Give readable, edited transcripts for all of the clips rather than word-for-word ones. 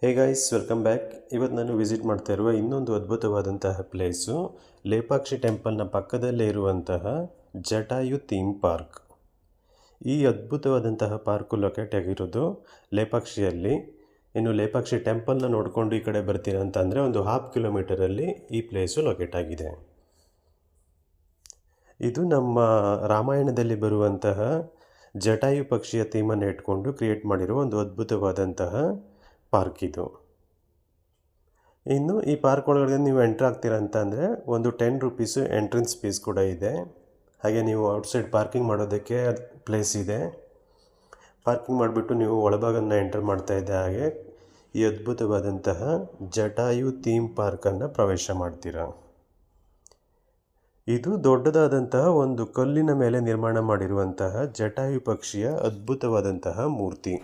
Hey guys, welcome back. ಇವತ್ತು ನಾನು visit ಮಾಡ್ತಾ ಇರುವ ಇನ್ನೊಂದು ಅದ್ಭುತವಾದಂತಹ ಪ್ಲೇಸು ಲೇಪಾಕ್ಷಿ ಟೆಂಪಲ್ನ ಪಕ್ಕದಲ್ಲೇ ಇರುವಂತಹ ಜಟಾಯು ಥೀಮ್ ಪಾರ್ಕ್. ಈ ಅದ್ಭುತವಾದಂತಹ ಪಾರ್ಕು ಲೊಕೇಟ್ ಆಗಿರೋದು ಲೇಪಾಕ್ಷಿಯಲ್ಲಿ. ಇನ್ನು ಲೇಪಾಕ್ಷಿ ಟೆಂಪಲ್ನ ನೋಡಿಕೊಂಡು ಈ ಕಡೆ ಬರ್ತೀರ ಅಂತಂದರೆ ಒಂದು 1/2 ಕಿಲೋಮೀಟರಲ್ಲಿ ಈ ಪ್ಲೇಸು ಲೊಕೇಟ್ ಆಗಿದೆ. ಇದು ನಮ್ಮ ರಾಮಾಯಣದಲ್ಲಿ ಬರುವಂತಹ ಜಟಾಯು ಪಕ್ಷಿಯ ಥೀಮನ್ನು ಇಟ್ಕೊಂಡು ಕ್ರಿಯೇಟ್ ಮಾಡಿರುವ ಒಂದು ಅದ್ಭುತವಾದಂತಹ ಪಾರ್ಕ್ ಇದು. ಇನ್ನು ಈ ಪಾರ್ಕ್ ಒಳಗಡೆ ನೀವು ಎಂಟ್ರ್ ಆಗ್ತೀರಾ ಅಂತ ಅಂದರೆ ಒಂದು 10 ರೂಪೀಸು ಎಂಟ್ರೆನ್ಸ್ ಫೀಸ್ ಕೂಡ ಇದೆ. ಹಾಗೆ ನೀವು ಔಟ್ಸೈಡ್ ಪಾರ್ಕಿಂಗ್ ಮಾಡೋದಕ್ಕೆ ಪ್ಲೇಸ್ ಇದೆ. ಪಾರ್ಕಿಂಗ್ ಮಾಡಿಬಿಟ್ಟು ನೀವು ಒಳಭಾಗನ ಎಂಟರ್ ಮಾಡ್ತಾ ಇದ್ದ ಹಾಗೆ ಈ ಅದ್ಭುತವಾದಂತಹ ಜಟಾಯು ಥೀಮ್ ಪಾರ್ಕನ್ನು ಪ್ರವೇಶ ಮಾಡ್ತೀರಾ. ಇದು ದೊಡ್ಡದಾದಂತಹ ಒಂದು ಕಲ್ಲಿನ ಮೇಲೆ ನಿರ್ಮಾಣ ಮಾಡಿರುವಂತಹ ಜಟಾಯು ಪಕ್ಷಿಯ ಅದ್ಭುತವಾದಂತಹ ಮೂರ್ತಿ.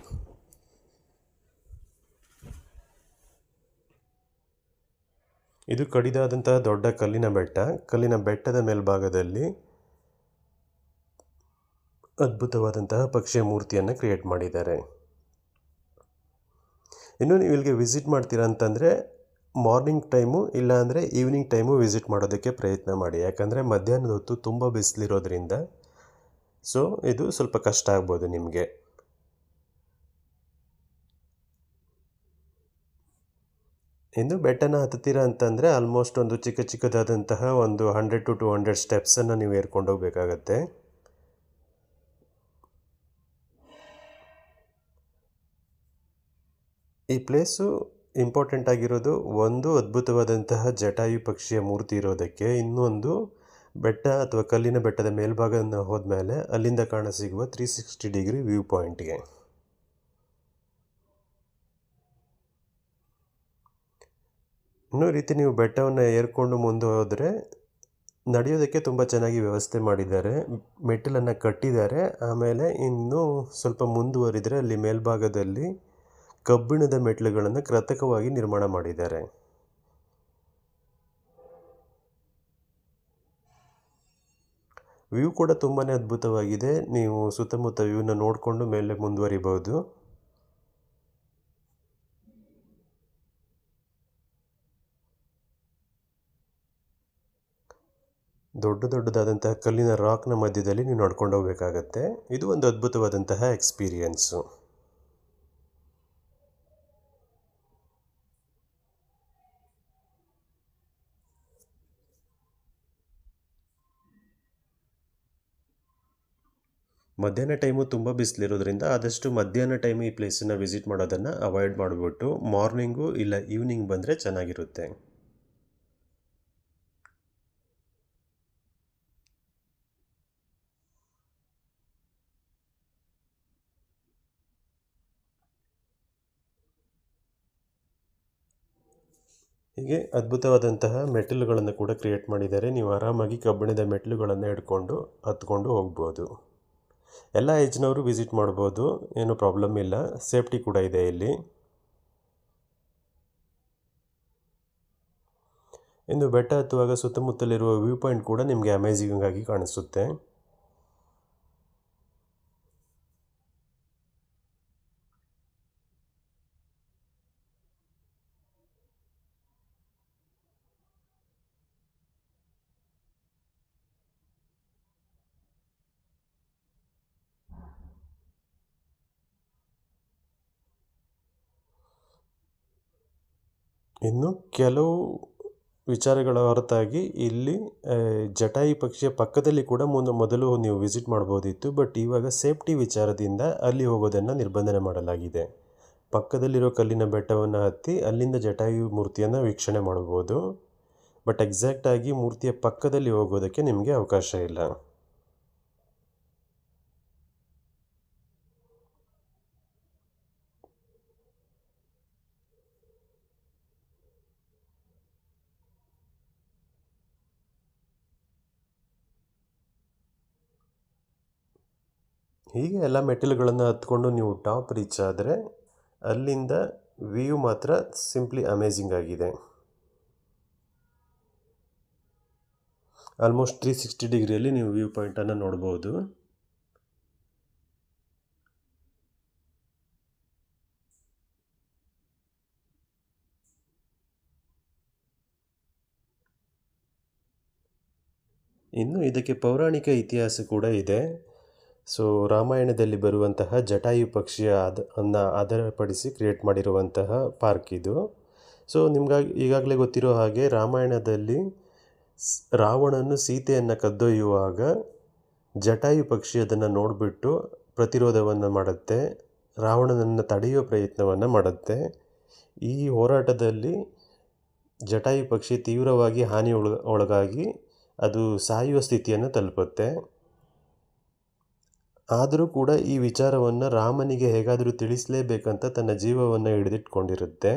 ಇದು ಕಡಿದಾದಂತಹ ದೊಡ್ಡ ಕಲ್ಲಿನ ಬೆಟ್ಟದ ಮೇಲ್ಭಾಗದಲ್ಲಿ ಅದ್ಭುತವಾದಂತಹ ಪಕ್ಷಿಯ ಮೂರ್ತಿಯನ್ನು ಕ್ರಿಯೇಟ್ ಮಾಡಿದ್ದಾರೆ. ಇನ್ನು ನೀವು ಇಲ್ಲಿಗೆ ವಿಸಿಟ್ ಮಾಡ್ತೀರಾ ಅಂತಂದರೆ ಮಾರ್ನಿಂಗ್ ಟೈಮು ಇಲ್ಲಾಂದರೆ ಈವ್ನಿಂಗ್ ಟೈಮು ವಿಸಿಟ್ ಮಾಡೋದಕ್ಕೆ ಪ್ರಯತ್ನ ಮಾಡಿ. ಯಾಕಂದರೆ ಮಧ್ಯಾಹ್ನದ ಹೊತ್ತು ತುಂಬ ಬಿಸಿಲಿರೋದ್ರಿಂದ ಇದು ಸ್ವಲ್ಪ ಕಷ್ಟ ಆಗ್ಬೋದು ನಿಮಗೆ. ಇನ್ನು ಬೆಟ್ಟನ ಹತ್ತುತ್ತೀರಾ ಅಂತಂದರೆ ಆಲ್ಮೋಸ್ಟ್ ಒಂದು ಚಿಕ್ಕದಾದಂತಹ ಒಂದು 100 to 200 ಸ್ಟೆಪ್ಸನ್ನು ನೀವು ಏರ್ಕೊಂಡು ಹೋಗಬೇಕಾಗತ್ತೆ. ಈ ಪ್ಲೇಸು ಇಂಪಾರ್ಟೆಂಟ್ ಆಗಿರೋದು ಒಂದು ಅದ್ಭುತವಾದಂತಹ ಜಟಾಯು ಪಕ್ಷಿಯ ಮೂರ್ತಿ ಇರೋದಕ್ಕೆ, ಇನ್ನೊಂದು ಬೆಟ್ಟ ಅಥವಾ ಕಲ್ಲಿನ ಬೆಟ್ಟದ ಮೇಲ್ಭಾಗನ ಹೋದ್ಮೇಲೆ ಅಲ್ಲಿಂದ ಕಾಣಸಿಗುವ 360 ಡಿಗ್ರಿ ವ್ಯೂ ಪಾಯಿಂಟ್ಗೆ. ಇನ್ನೂ ರೀತಿ ನೀವು ಬೆಟ್ಟವನ್ನು ಏರ್ಕೊಂಡು ಮುಂದೆ ಹೋದರೆ ನಡೆಯೋದಕ್ಕೆ ತುಂಬ ಚೆನ್ನಾಗಿ ವ್ಯವಸ್ಥೆ ಮಾಡಿದ್ದಾರೆ. ಮೆಟ್ಟಿಲನ್ನು ಕಟ್ಟಿದ್ದಾರೆ. ಆಮೇಲೆ ಇನ್ನೂ ಸ್ವಲ್ಪ ಮುಂದುವರಿದರೆ ಅಲ್ಲಿ ಮೇಲ್ಭಾಗದಲ್ಲಿ ಕಬ್ಬಿಣದ ಮೆಟ್ಟಿಲುಗಳನ್ನು ಕೃತಕವಾಗಿ ನಿರ್ಮಾಣ ಮಾಡಿದ್ದಾರೆ. ವ್ಯೂ ಕೂಡ ತುಂಬಾ ಅದ್ಭುತವಾಗಿದೆ. ನೀವು ಸುತ್ತಮುತ್ತ ವ್ಯೂನ ನೋಡಿಕೊಂಡು ಮೇಲೆ ಮುಂದುವರಿಬಹುದು. ದೊಡ್ಡದಾದಂತಹ ಕಲ್ಲಿನ ರಾಕ್ನ ಮಧ್ಯದಲ್ಲಿ ನೀವು ನಡ್ಕೊಂಡು ಹೋಗಬೇಕಾಗತ್ತೆ. ಇದು ಒಂದು ಅದ್ಭುತವಾದಂತಹ ಎಕ್ಸ್ಪೀರಿಯನ್ಸು. ಮಧ್ಯಾಹ್ನ ಟೈಮು ತುಂಬ ಬಿಸಿಲಿರೋದ್ರಿಂದ ಆದಷ್ಟು ಮಧ್ಯಾಹ್ನ ಟೈಮು ಈ ಪ್ಲೇಸನ್ನು ವಿಸಿಟ್ ಮಾಡೋದನ್ನು ಅವಾಯ್ಡ್ ಮಾಡಿಬಿಟ್ಟು ಮಾರ್ನಿಂಗು ಇಲ್ಲ ಈವ್ನಿಂಗ್ ಬಂದರೆ ಚೆನ್ನಾಗಿರುತ್ತೆ. ಹೀಗೆ ಅದ್ಭುತವಾದಂತಹ ಮೆಟ್ಟಿಲುಗಳನ್ನು ಕೂಡ ಕ್ರಿಯೇಟ್ ಮಾಡಿದ್ದಾರೆ. ನೀವು ಆರಾಮಾಗಿ ಕಬ್ಬಿಣದ ಮೆಟ್ಟಿಲುಗಳನ್ನು ಹಿಡ್ಕೊಂಡು ಹತ್ಕೊಂಡು ಹೋಗ್ಬೋದು. ಎಲ್ಲ ಏಜ್ನವರು ವಿಸಿಟ್ ಮಾಡ್ಬೋದು, ಏನೂ ಪ್ರಾಬ್ಲಮ್ ಇಲ್ಲ. ಸೇಫ್ಟಿ ಕೂಡ ಇದೆ ಇಲ್ಲಿ. ಇನ್ನು ಬೆಟ್ಟ ಹತ್ತುವಾಗ ಸುತ್ತಮುತ್ತಲಿರುವ ವ್ಯೂ ಪಾಯಿಂಟ್ ಕೂಡ ನಿಮಗೆ ಅಮೇಜಿಂಗ್ ಆಗಿ ಕಾಣಿಸುತ್ತೆ. ಇನ್ನು ಕೆಲವು ವಿಚಾರಗಳ ಹೊರತಾಗಿ ಇಲ್ಲಿ ಜಟಾಯು ಪಕ್ಷಿಯ ಪಕ್ಕದಲ್ಲಿ ಕೂಡ ಮೊದಲು ನೀವು ವಿಸಿಟ್ ಮಾಡ್ಬೋದಿತ್ತು. ಬಟ್ ಇವಾಗ ಸೇಫ್ಟಿ ವಿಚಾರದಿಂದ ಅಲ್ಲಿ ಹೋಗೋದನ್ನು ನಿರ್ಬಂಧನೆ ಮಾಡಲಾಗಿದೆ. ಪಕ್ಕದಲ್ಲಿರೋ ಕಲ್ಲಿನ ಬೆಟ್ಟವನ್ನು ಹತ್ತಿ ಅಲ್ಲಿಂದ ಜಟಾಯು ಮೂರ್ತಿಯನ್ನು ವೀಕ್ಷಣೆ ಮಾಡ್ಬೋದು. ಬಟ್ ಎಕ್ಸಾಕ್ಟಾಗಿ ಮೂರ್ತಿಯ ಪಕ್ಕದಲ್ಲಿ ಹೋಗೋದಕ್ಕೆ ನಿಮಗೆ ಅವಕಾಶ ಇಲ್ಲ. ಹೀಗೆ ಎಲ್ಲ ಮೆಟ್ಟಿಲುಗಳನ್ನು ಹತ್ಕೊಂಡು ನೀವು ಟಾಪ್ ರೀಚ್ ಆದರೆ ಅಲ್ಲಿಂದ ವ್ಯೂ ಮಾತ್ರ ಸಿಂಪ್ಲಿ ಅಮೇಜಿಂಗ್ ಆಗಿದೆ. ಆಲ್ಮೋಸ್ಟ್ 360 ಡಿಗ್ರಿಯಲ್ಲಿ ನೀವು ವ್ಯೂ ಪಾಯಿಂಟನ್ನು ನೋಡ್ಬೋದು. ಇನ್ನು ಇದಕ್ಕೆ ಪೌರಾಣಿಕ ಇತಿಹಾಸ ಕೂಡ ಇದೆ. ಸೊ ರಾಮಾಯಣದಲ್ಲಿ ಬರುವಂತಹ ಜಟಾಯು ಪಕ್ಷಿಯ ಆಧಾರಪಡಿಸಿ ಕ್ರಿಯೇಟ್ ಮಾಡಿರುವಂತಹ ಪಾರ್ಕ್ ಇದು. ಸೊ ನಿಮ್ಗಾಗಿ ಈಗಾಗಲೇ ಗೊತ್ತಿರೋ ಹಾಗೆ ರಾಮಾಯಣದಲ್ಲಿ ರಾವಣನು ಸೀತೆಯನ್ನು ಕದ್ದೊಯ್ಯುವಾಗ ಜಟಾಯು ಪಕ್ಷಿ ಅದನ್ನು ನೋಡಿಬಿಟ್ಟು ಪ್ರತಿರೋಧವನ್ನು ಮಾಡುತ್ತೆ, ರಾವಣನನ್ನು ತಡೆಯುವ ಪ್ರಯತ್ನವನ್ನು ಮಾಡುತ್ತೆ. ಈ ಹೋರಾಟದಲ್ಲಿ ಜಟಾಯು ಪಕ್ಷಿ ತೀವ್ರವಾಗಿ ಒಳಗಾಗಿ ಅದು ಸಾಯುವ ಸ್ಥಿತಿಯನ್ನು ತಲುಪುತ್ತೆ. ಆದರೂ ಕೂಡ ಈ ವಿಚಾರವನ್ನು ರಾಮನಿಗೆ ಹೇಗಾದರೂ ತಿಳಿಸಲೇಬೇಕಂತ ತನ್ನ ಜೀವವನ್ನು ಹಿಡಿದಿಟ್ಕೊಂಡಿರುತ್ತೆ.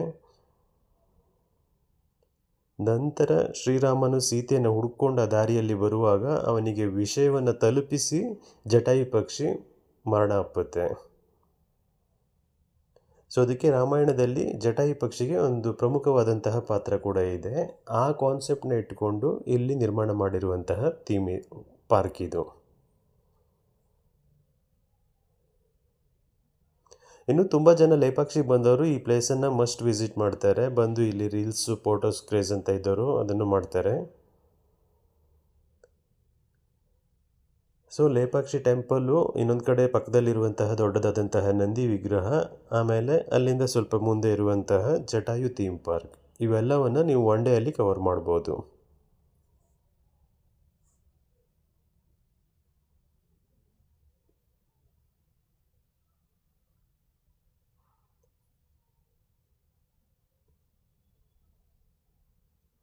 ನಂತರ ಶ್ರೀರಾಮನು ಸೀತೆಯನ್ನು ಹುಡುಕೊಂಡ ದಾರಿಯಲ್ಲಿ ಬರುವಾಗ ಅವನಿಗೆ ವಿಷಯವನ್ನು ತಲುಪಿಸಿ ಜಟಾಯು ಪಕ್ಷಿ ಮರಣ ಅಪ್ಪುತ್ತೆ. ಸೊ ಅದಕ್ಕೆ ರಾಮಾಯಣದಲ್ಲಿ ಜಟಾಯು ಪಕ್ಷಿಗೆ ಒಂದು ಪ್ರಮುಖವಾದಂತಹ ಪಾತ್ರ ಕೂಡ ಇದೆ. ಆ ಕಾನ್ಸೆಪ್ಟನ್ನ ಇಟ್ಟುಕೊಂಡು ಇಲ್ಲಿ ನಿರ್ಮಾಣ ಮಾಡಿರುವಂತಹ ಪಾರ್ಕ್ ಇದು. ಇನ್ನು ತುಂಬ ಜನ ಲೇಪಾಕ್ಷಿಗೆ ಬಂದವರು ಈ ಪ್ಲೇಸನ್ನು ಮಸ್ಟ್ ವಿಸಿಟ್ ಮಾಡ್ತಾರೆ. ಬಂದು ಇಲ್ಲಿ ರೀಲ್ಸು ಫೋಟೋಸ್ ಕ್ರೇಜ್ ಅಂತ ಇದ್ದವರು ಅದನ್ನು ಮಾಡ್ತಾರೆ. ಸೊ ಲೇಪಾಕ್ಷಿ ಟೆಂಪಲ್ಲು ಇನ್ನೊಂದು ಕಡೆ ಪಕ್ಕದಲ್ಲಿರುವಂತಹ ದೊಡ್ಡದಾದಂತಹ ನಂದಿ ವಿಗ್ರಹ, ಆಮೇಲೆ ಅಲ್ಲಿಂದ ಸ್ವಲ್ಪ ಮುಂದೆ ಇರುವಂತಹ ಜಟಾಯು ಥೀಮ್ ಪಾರ್ಕ್, ಇವೆಲ್ಲವನ್ನು ನೀವು ಒನ್ ಡೇ ಅಲ್ಲಿ ಕವರ್ ಮಾಡ್ಬೋದು.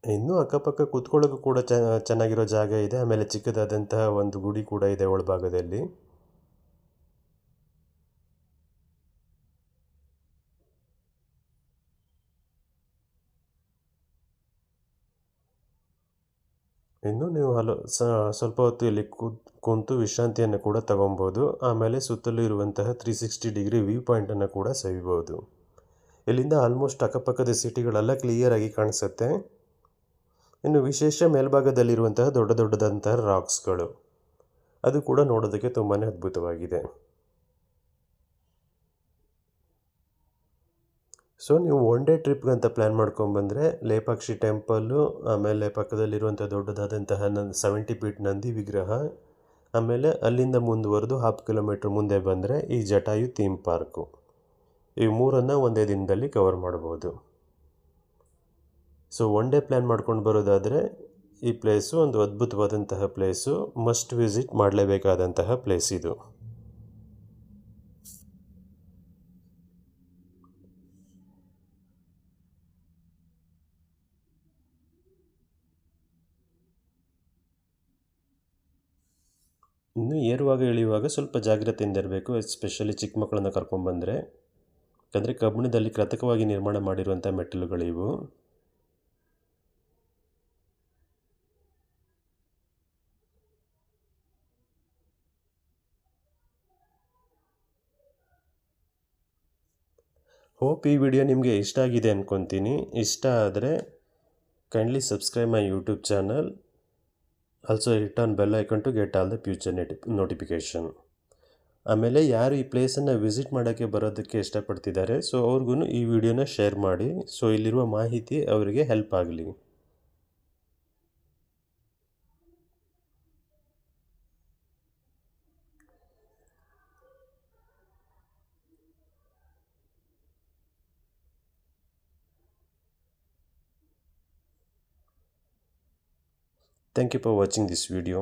ಇನ್ನೂ ಅಕ್ಕಪಕ್ಕ ಕೂತ್ಕೊಳ್ಳೋಕ್ಕೂ ಕೂಡ ಚೆನ್ನಾಗಿರೋ ಜಾಗ ಇದೆ. ಆಮೇಲೆ ಚಿಕ್ಕದಾದಂತಹ ಒಂದು ಗುಡಿ ಕೂಡ ಇದೆ ಒಳಭಾಗದಲ್ಲಿ. ಇನ್ನು ನೀವು ಸ್ವಲ್ಪ ಹೊತ್ತು ಇಲ್ಲಿ ಕುಂತು ವಿಶ್ರಾಂತಿಯನ್ನು ಕೂಡ ತಗೊಬೋದು. ಆಮೇಲೆ ಸುತ್ತಲೂ ಇರುವಂತಹ 360 ಡಿಗ್ರಿ ವ್ಯೂ ಪಾಯಿಂಟನ್ನು ಕೂಡ ಸವಿಬೋದು. ಇಲ್ಲಿಂದ ಆಲ್ಮೋಸ್ಟ್ ಅಕ್ಕಪಕ್ಕದ ಸಿಟಿಗಳೆಲ್ಲ ಕ್ಲಿಯರಾಗಿ ಕಾಣಿಸುತ್ತೆ. ಇನ್ನು ವಿಶೇಷ ಮೇಲ್ಭಾಗದಲ್ಲಿರುವಂತಹ ದೊಡ್ಡದಾದಂತಹ ರಾಕ್ಸ್ಗಳು, ಅದು ಕೂಡ ನೋಡೋದಕ್ಕೆ ತುಂಬಾ ಅದ್ಭುತವಾಗಿದೆ. ಸೊ ನೀವು ಒನ್ ಡೇ ಟ್ರಿಪ್ಗಂತ ಪ್ಲ್ಯಾನ್ ಮಾಡ್ಕೊಂಡ್ಬಂದರೆ ಲೇಪಾಕ್ಷಿ ಟೆಂಪಲ್ಲು, ಆಮೇಲೆ ಪಕ್ಕದಲ್ಲಿರುವಂಥ ದೊಡ್ಡದಾದಂತಹ 70 ಫೀಟ್ ನಂದಿ ವಿಗ್ರಹ, ಆಮೇಲೆ ಅಲ್ಲಿಂದ ಮುಂದುವರೆದು 1/2 ಕಿಲೋಮೀಟ್ರ್ ಮುಂದೆ ಬಂದರೆ ಈ ಜಟಾಯು ಥೀಮ್ ಪಾರ್ಕು, ಈ ಮೂರನ್ನು ಒಂದೇ ದಿನದಲ್ಲಿ ಕವರ್ ಮಾಡ್ಬೋದು. ಸೊ ಒನ್ ಡೇ ಪ್ಲ್ಯಾನ್ ಮಾಡ್ಕೊಂಡು ಬರೋದಾದರೆ ಈ ಪ್ಲೇಸು ಒಂದು ಅದ್ಭುತವಾದಂತಹ ಪ್ಲೇಸು, ಮಸ್ಟ್ ವಿಸಿಟ್ ಮಾಡಲೇಬೇಕಾದಂತಹ ಪ್ಲೇಸ್ ಇದು. ಇನ್ನು ಏರುವಾಗ ಇಳಿಯುವಾಗ ಸ್ವಲ್ಪ ಜಾಗ್ರತೆಯಿಂದ ಇರಬೇಕು, ಎಸ್ಪೆಷಲಿ ಚಿಕ್ಕ ಮಕ್ಕಳನ್ನು ಕರ್ಕೊಂಡ್ಬಂದರೆ. ಯಾಕಂದರೆ ಕಬ್ಬಿಣದಲ್ಲಿ ಕೃತಕವಾಗಿ ನಿರ್ಮಾಣ ಮಾಡಿರುವಂಥ ಮೆಟ್ಟಿಲುಗಳಿವು. ಹೋಪ್ ಈ ವಿಡಿಯೋ ನಿಮಗೆ ಇಷ್ಟ ಆಗಿದೆ ಅಂದ್ಕೊತೀನಿ. ಇಷ್ಟ ಆದರೆ kindly subscribe my YouTube channel. Also hit on bell icon to get all the future notification. ಆಮೇಲೆ ಯಾರು ಈ ಪ್ಲೇಸನ್ನು ವಿಸಿಟ್ ಮಾಡೋಕ್ಕೆ ಬರೋದಕ್ಕೆ ಇಷ್ಟಪಡ್ತಿದ್ದಾರೆ, ಸೊ ಅವ್ರಿಗೂ ಈ ವಿಡಿಯೋನ ಶೇರ್ ಮಾಡಿ. ಸೊ ಇಲ್ಲಿರುವ ಮಾಹಿತಿ ಅವರಿಗೆ ಹೆಲ್ಪ್ ಆಗಲಿ. Thank you for watching this video.